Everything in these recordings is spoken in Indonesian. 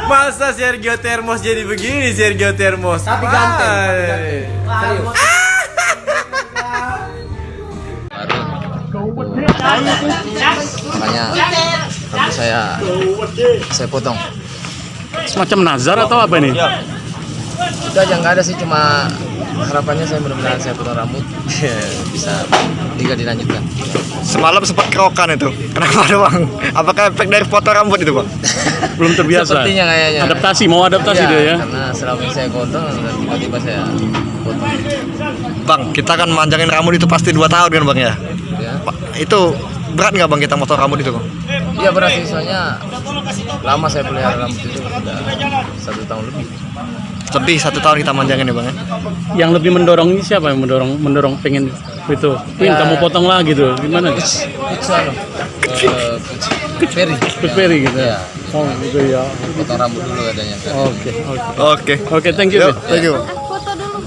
Masa Sergio Termos jadi begini, Sergio Termos? Tapi ganteng. Serius. Makanya rambut saya potong. Semacam nazar atau apa ini? Itu aja nggak ada sih, cuma harapannya saya mudah-mudahan saya potong rambut bisa liga dilanjutkan. Semalam sempat kerokan itu. Kenapa doang? Apakah efek dari potong rambut itu, Bang? Belum terbiasa. Sepertinya kayaknya. Mau adaptasi Iya, dia ya. Karena selama ini saya gondrong dan tiba-tiba saya potong. Bang, kita kan manjangin rambut itu pasti 2 tahun kan, Bang ya? Ya. Itu berat nggak, Bang, kita motong rambut itu, Bang? Iya berat sih, soalnya lama saya pelihara rambut itu udah 1 tahun lebih. Lebih 1 tahun kita manjangin ya, Bang ya? Yang lebih mendorong ini siapa yang mendorong pengen itu? Win, Ya. kamu potong lah gitu. Gimana? Coach Ferry. Coach Ferry gitu. Iya. Oh, gitu ya. Potong rambut dulu adanya. Oke. Oke. Thank you. Yuk, Vin. thank you. Foto dulu.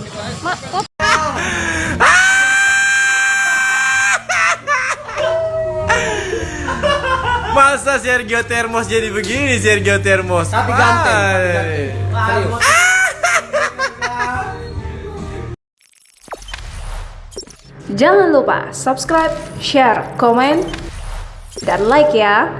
Masa Sergio Termos jadi begini, Sergio Termos? Tapi ganteng. Serius. Jangan lupa subscribe, share, komen, dan like ya.